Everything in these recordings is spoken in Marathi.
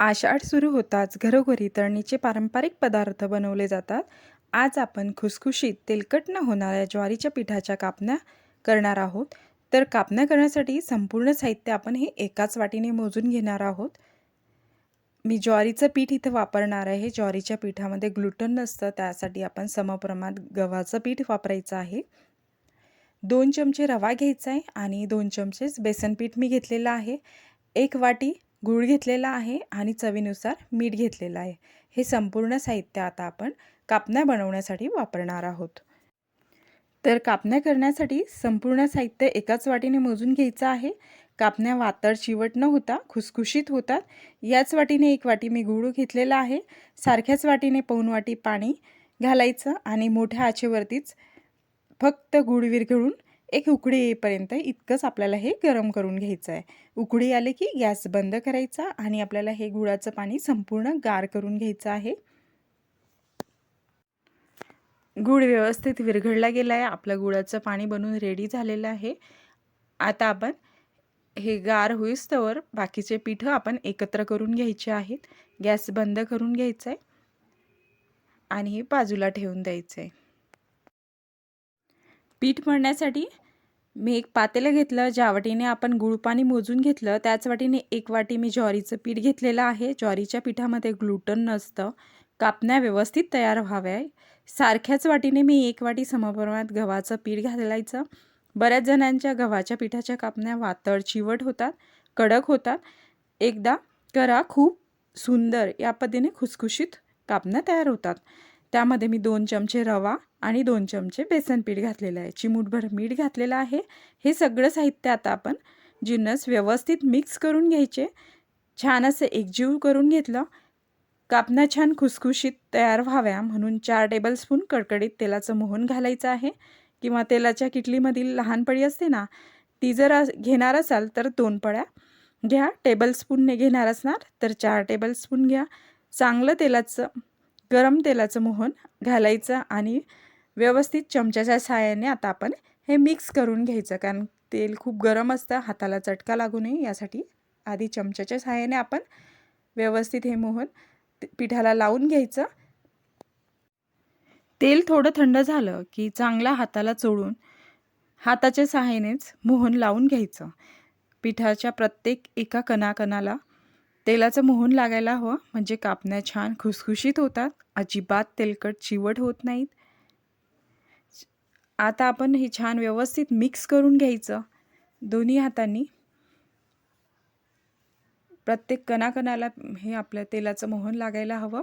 आषाढ सुरू होताच घरोघरी तळणीचे पारंपरिक पदार्थ बनवले जातात. आज आपण खुसखुशीत तेलकट न होणाऱ्या ज्वारीच्या पिठाच्या कापण्या करणार आहोत. तर कापण्या करण्यासाठी संपूर्ण साहित्य आपण हे एकाच वाटीने मोजून घेणार आहोत. मी ज्वारीचं पीठ इथं वापरणार आहे. ज्वारीच्या पिठामध्ये ग्लुटन नसतं, त्यासाठी आपण समप्रमाणात गव्हाचं पीठ वापरायचं आहे. 2 चमचे रवा घ्यायचा आहे आणि 2 चमचेच बेसन पीठ मी घेतलेलं आहे. 1 वाटी गूळ घेतलेला आहे आणि चवीनुसार मीठ घेतलेलं आहे. हे संपूर्ण साहित्य आता आपण कापण्या बनवण्यासाठी वापरणार आहोत. तर कापण्या करण्यासाठी संपूर्ण साहित्य एकाच वाटीने मोजून घ्यायचं आहे. कापण्या वातळ चिवट न होता खुसखुशीत होतात. याच वाटीने 1 वाटी मी गूळ घेतलेला आहे. सारख्याच वाटीने पाऊण वाटी पाणी घालायचं आणि मोठ्या आचेवरतीच फक्त गूळ विरघळून एक उकळी येईपर्यंत इतकंच आपल्याला हे गरम करून घ्यायचं आहे. उकळी आले की गॅस बंद करायचा आणि आपल्याला हे गुळाचं पाणी संपूर्ण गार करून घ्यायचं आहे. गूळ व्यवस्थित विरघळला गेला आहे. आपलं गुळाचं पाणी बनवून रेडी झालेलं आहे. आता आपण हे गार होईस्तोवर बाकीचे पीठ आपण एकत्र करून घ्यायचे आहेत. गॅस बंद करून घ्यायचा आहे आणि हे बाजूला ठेवून द्यायचं आहे. पीठ मळण्यासाठी मी एक पातेलं घेतलं. ज्या वाटीने आपण गूळ पाणी मोजून घेतलं त्याच वाटीने 1 वाटी मी ज्वारीचं पीठ घेतलेलं आहे. ज्वारीच्या पिठामध्ये ग्लुटन नसतं. कापण्या व्यवस्थित तयार व्हाव्या सारख्याच वाटीने मी 1 वाटी समप्रमाणात गव्हाचं पीठ घालायचं. बऱ्याच जणांच्या गव्हाच्या पिठाच्या कापण्या वातळ चिवट होतात, कडक होतात. एकदा करा, खूप सुंदर या पद्धतीने खुसखुशीत कापण्या तयार होतात. त्यामध्ये मी 2 चमचे रवा आणि 2 चमचे बेसन पीठ घातलेलं आहे. चिमूटभर मीठ घातलेलं आहे. हे सगळं साहित्य आता आपण जिन्नस व्यवस्थित मिक्स करून घ्यायचे. छान असं एकजीव करून घेतलं. कापण्या छान खुसखुशीत तयार व्हाव्या म्हणून 4 टेबलस्पून कडकडीत तेलाचं मोहन घालायचं आहे किंवा तेलाच्या किटलीमधील लहान पळी असते ना, ती जर घेणार असाल तर 2 पळ्या घ्या. टेबलस्पूनने घेणार असणार तर 4 टेबलस्पून घ्या. चांगलं गरम तेलाचं मोहन घालायचं आणि व्यवस्थित चमच्याच्या साहाय्याने आता आपण हे मिक्स करून घ्यायचं. कारण तेल खूप गरम असतं, हाताला चटका लागू नये यासाठी आधी चमच्याच्या साहाय्याने आपण व्यवस्थित हे मोहन पिठाला लावून घ्यायचं. तेल थोडं थंड झालं की चांगला हाताला चोळून हाताच्या साहाय्यानेच मोहन लावून घ्यायचं. पिठाच्या प्रत्येक एका कणाकणाला तेलाचं मोहन लागायला हवं, म्हणजे कापण्या छान खुसखुशीत होतात, अजिबात तेलकट चिवट होत नाहीत. आता आपण हे छान व्यवस्थित मिक्स करून घ्यायचं. दोन्ही हातांनी प्रत्येक कणाकणाला हे आपल्या तेलाचं मोहन लागायला हवं.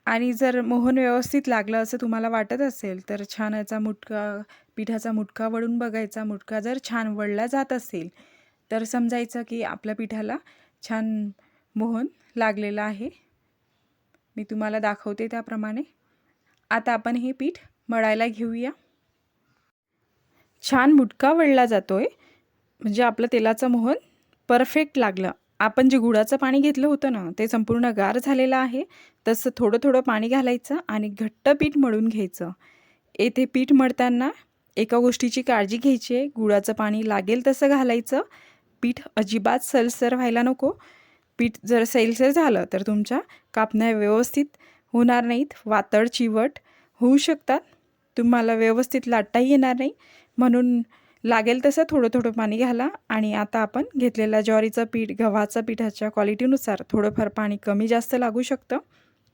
आणि जर मोहन व्यवस्थित लागलं असं तुम्हाला वाटत असेल तर छान याचा पिठाचा मुटका वळून बघायचा. मुटका जर छान वळला जात असेल तर समजायचं की आपल्या पिठाला छान मोहन लागलेला आहे. मी तुम्हाला दाखवते त्याप्रमाणे. आता आपण हे पीठ मळायला घेऊया. छान मुटका वळला जातोय म्हणजे आपलं तेलाचं मोहन परफेक्ट लागलं. आपण जे गुळाचं पाणी घेतलं होतं ना, ते संपूर्ण गार झालेलं आहे. तसं थोडं थोडं पाणी घालायचं आणि घट्ट पीठ मळून घ्यायचं. येथे पीठ मळताना एका गोष्टीची काळजी घ्यायची आहे, गुळाचं पाणी लागेल तसं घालायचं. पीठ अजिबात सैलसर व्हायला नको. पीठ जर सैलसर झालं तर तुमच्या कापण्या व्यवस्थित होणार नाहीत, वातळ चिवट होऊ शकतात, तुम्हाला व्यवस्थित लाटताही येणार नाही. म्हणून लागेल तसं थोडं थोडं पाणी घाला. आणि आता आपण घेतलेल्या ज्वारीचं पीठ गव्हाचं पिठाच्या क्वालिटीनुसार थोडंफार पाणी कमी जास्त लागू शकतं.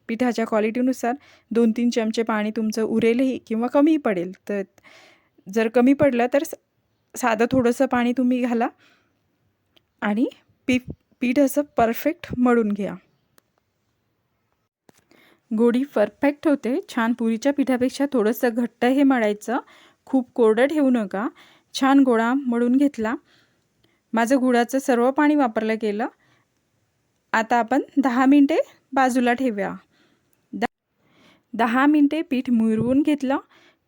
पिठाच्या क्वालिटीनुसार 2-3 चमचे पाणी तुमचं उरेलही किंवा कमी पडेल. तर जर कमी पडलं तर साधं थोडंसं पाणी तुम्ही घाला आणि पीठ असं परफेक्ट मळून घ्या. गोळी परफेक्ट होते. छान पुरीच्या पिठापेक्षा थोडंसं घट्ट हे मळायचं, खूप कोरडं ठेवू नका. छान गोळा मळून घेतला. माझं गुळाचं सर्व पाणी वापरलं गेलं. आता आपण 10 मिनटे बाजूला ठेवूया. 10 मिनटे पीठ मुरवून घेतलं.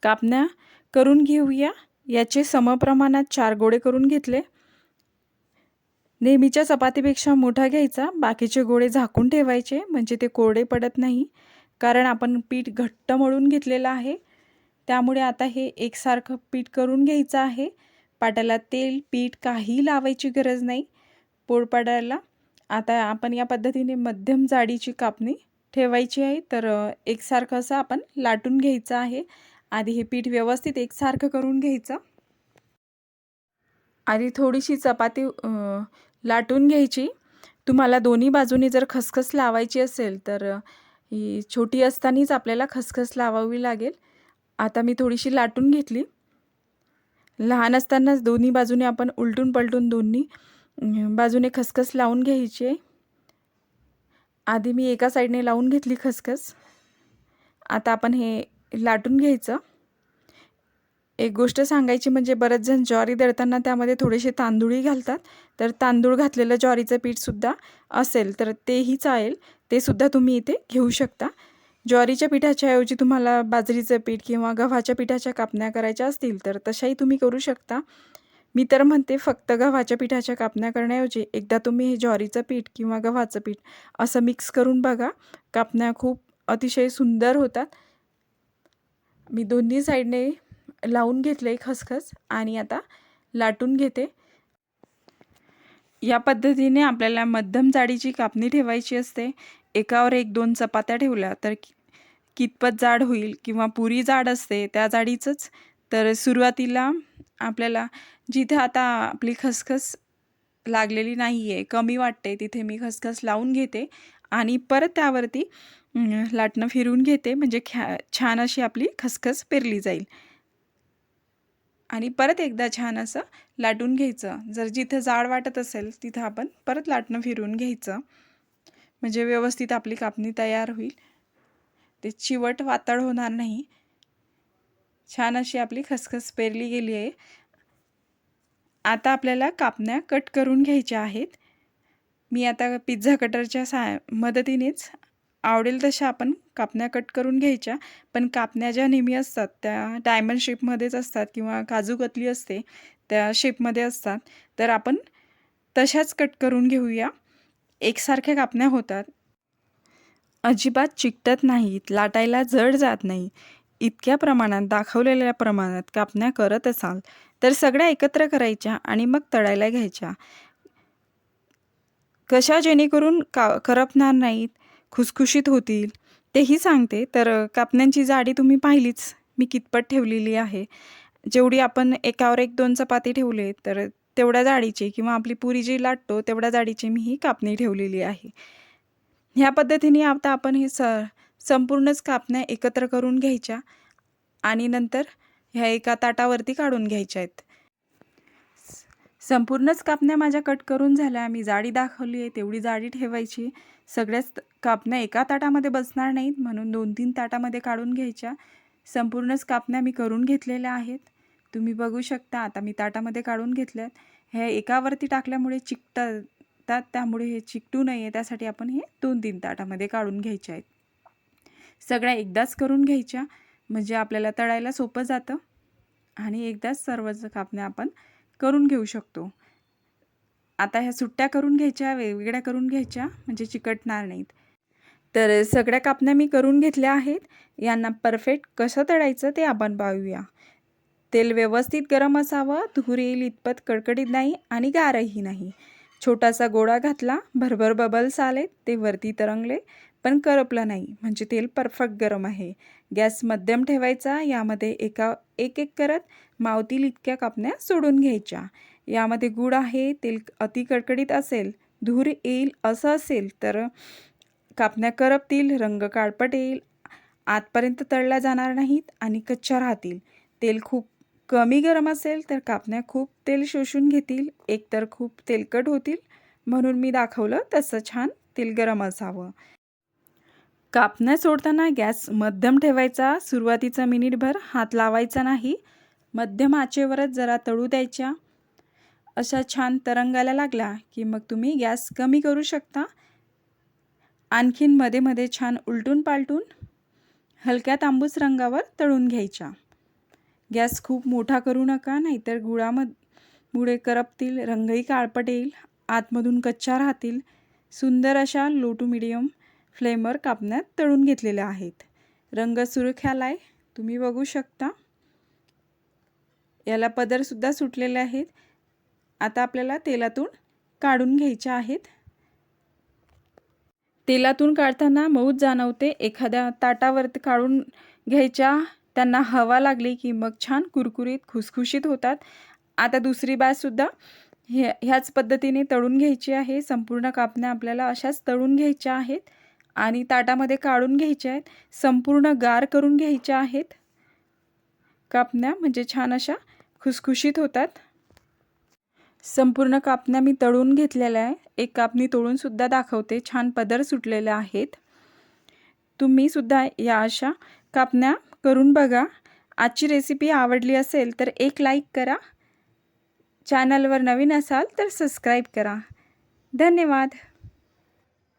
कापण्या करून घेऊया. याचे समप्रमाणात 4 गोळे करून घेतले. नेहमीच्या चपातीपेक्षा मोठा घ्यायचा. बाकीचे गोळे झाकून ठेवायचे म्हणजे ते कोरडे पडत नाही. कारण आपण पीठ घट्ट मळून घेतलेलं आहे. त्यामुळे आता हे एकसारखं पीठ करून घ्यायचं आहे. पाटाला तेल, पीठ काही लावायची गरज नाही पोळपाटाला. आता आपण या पद्धतीने मध्यम जाडीची कापणी ठेवायची आहे. तर एकसारखं असं आपण लाटून घ्यायचं आहे. आधी हे पीठ व्यवस्थित एकसारखं करून घ्यायचं. आधी थोडीशी चपाती लाटून घ्यायची. तुम्हाला दोन्ही बाजूने जर खसखस लावायची असेल तर ही छोटी असतानाच आपल्याला खसखस लावावी लागेल. आता मी थोडीशी लाटून घेतली. लहान असतानाच दोन्ही बाजूने आपण उलटून पलटून दोन्ही बाजूने खसखस लावून घ्यायची आहे. आधी मी एका साईडने लावून घेतली खसखस. आता आपण हे लाटून घ्यायचं. एक गोष्ट सांगायची म्हणजे बरेच जण ज्वारी दळताना त्यामध्ये थोडेसे तांदूळही घालतात. तर तांदूळ घातलेलं ज्वारीचं पीठसुद्धा असेल तर तेही चालेल, ते सुद्धा तुम्ही इथे घेऊ शकता. ज्वारीच्या पिठाच्या ऐवजी तुम्हाला बाजरीचं पीठ किंवा गव्हाच्या पिठाच्या कापण्या करायच्या असतील तर तशाही तुम्ही करू शकता. मी तर म्हणते फक्त गव्हाच्या पिठाच्या कापण्या करण्याऐवजी एकदा तुम्ही हे ज्वारीचं पीठ किंवा गव्हाचं पीठ असं मिक्स करून बघा. कापण्या खूप अतिशय सुंदर होतात. मी दोन्ही साईडने लावून घेतले खसखस आणि आता लाटून घेते. या पद्धतीने आपल्याला मध्यम जाडीची कापणी ठेवायची असते. एकावर एक 2 चपात्या ठेवल्या तर कितपत जाड होईल किंवा पुरी जाड असते त्या जाडीचंच. तर सुरुवातीला आपल्याला जिथे आता आपली खसखस लागलेली नाही आहे, कमी वाटते, तिथे मी खसखस लावून घेते आणि परत त्यावरती लाटणं फिरवून घेते. म्हणजे छान अशी आपली खसखस पेरली जाईल. आणि परत एकदा छान असं लाटून घ्यायचं. जर जिथं जाड वाटत असेल तिथं आपण परत लाटणं फिरवून घ्यायचं. म्हणजे व्यवस्थित आपली कापणी तयार होईल. ते चिवट वातड होणार नाही. छान अशी आपली खसखस पेरली गेली आहे. आता आपल्याला कापण्या कट करून घ्यायच्या आहेत. मी आता पिझ्झा कटरच्या मदतीनेच आवडेल तशा आपण कापण्या कट करून घ्यायच्या. पण कापण्या ज्या नेहमी असतात त्या डायमंड शेपमध्येच असतात किंवा काजू कतली असते त्या शेपमध्ये असतात. तर आपण तशाच कट करून घेऊया. एकसारख्या कापण्या होतात. अजिबात चिकटत नाहीत, लाटायला जड जात नाही. इतक्या प्रमाणात दाखवलेल्या प्रमाणात कापण्या करत असाल तर सगळ्या एकत्र करायच्या आणि मग तळायला घ्यायच्या. कशा जेणेकरून करपणार नाहीत, खुसखुशीत होतील तेही सांगते. तर कापण्यांची जाडी तुम्ही पाहिलीच मी कितपत ठेवलेली आहे. जेवढी आपण एकावर एक 2 चपाती ठेवले तर तेवढ्या जाडीची किंवा आपली पुरी जी लाटतो तेवढ्या जाडीची मी ही कापणी ठेवलेली आहे. ह्या पद्धतीने आता आपण हे संपूर्णच कापण्या एकत्र करून घ्यायच्या आणि नंतर ह्या एका ताटावरती काढून घ्यायच्या आहेत. संपूर्णच कापण्या माझ्या कट करून झाल्या. मी जाडी दाखवली आहे तेवढी जाडी ठेवायची. सगळ्याच कापण्या एका ताटामध्ये बसणार नाहीत म्हणून 2-3 ताटामध्ये काढून घ्यायच्या. संपूर्णच कापण्या मी करून घेतलेल्या आहेत. तुम्ही बघू शकता. आता मी ताटामध्ये काढून घेतल्यात. हे एकावरती टाकल्यामुळे चिकटतात, त्यामुळे हे चिकटू नये त्यासाठी आपण हे 2-3 ताटामध्ये काढून घ्यायचे आहेत. सगळ्या एकदाच करून घ्यायच्या म्हणजे आपल्याला तळायला सोपं जातं आणि एकदाच सर्वच कापण्या आपण करून घेऊ शकतो. आता ह्या सुट्ट्या करून घ्यायच्या, वेगवेगळ्या करून घ्यायच्या म्हणजे चिकटणार नाहीत. तर सगळ्या कापण्या मी करून घेतल्या आहेत. यांना परफेक्ट कसं तळायचं ते आपण पाहूया. तेल व्यवस्थित गरम असावं, धूर येईल इतपत कडकडीत नाही आणि गारही नाही. छोटासा गोळा घातला, भरभर बबल्स आले, ते वरती तरंगले पण करपलं नाही म्हणजे तेल परफेक्ट गरम आहे. गॅस मध्यम ठेवायचा. यामध्ये एक एक करत मावतील इतक्या कापण्या सोडून घ्यायच्या. यामध्ये गूळ आहे. तेल अति कडकडीत असेल, धूर येईल असं असेल तर कापण्या करपतील, रंग काळपट येईल, आतपर्यंत तळल्या जाणार नाहीत आणि कच्च्या राहतील. तेल खूप कमी गरम असेल तर कापण्या खूप तेल शोषून घेतील, एकतर खूप तेलकट होतील. म्हणून मी दाखवलं तसं छान तेल गरम असावं. कापण्या सोडताना गॅस मध्यम ठेवायचा. सुरुवातीचा मिनिटभर हात लावायचा नाही. मध्यम आचेवरच जरा तळू द्यायच्या. अशा छान तरंगायला लागला की मग तुम्ही गॅस कमी करू शकता. आणखीन मध्ये मध्ये छान उलटून पालटून हलक्या तांबूस रंगावर तळून घ्यायच्या. गॅस खूप मोठा करू नका, नाहीतर गुळामुळे करपतील, रंगही काळपट येईल, आतमधून कच्च्या राहतील. सुंदर अशा लो टू मिडियम फ्लेमवर कापण्यात तळून घेतलेल्या आहेत. रंग सुरेख आलाय, तुम्ही बघू शकता. याला पदरसुद्धा सुटलेले आहेत. आता आपल्याला तेलातून काढून घ्यायच्या आहेत. तेलातून काढताना मऊच जाणवते. एखाद्या ताटावरती काढून घ्यायच्या, त्यांना हवा लागली की मग छान कुरकुरीत खुसखुशीत होतात. आता दुसरी बाजसुद्धा ह्याच पद्धतीने तळून घ्यायची आहे. संपूर्ण कापण्या आपल्याला अशाच तळून घ्यायच्या आहेत आणि ताटामध्ये काढून घ्यायच्या आहेत. संपूर्ण गार करून घ्यायच्या आहेत कापण्या, म्हणजे छान अशा खुसखुशीत होतात. संपूर्ण कापण्या मी तळून घेतलेल्या आहे. एक कापणी तळून सुद्धा दाखवते. छान पदर सुटलेले आहेत. तुम्ही सुद्धा या अशा कापण्या करून बघा. आजची रेसिपी आवडली असेल तर एक लाईक करा. चॅनलवर नवीन असाल तर सबस्क्राईब करा. धन्यवाद.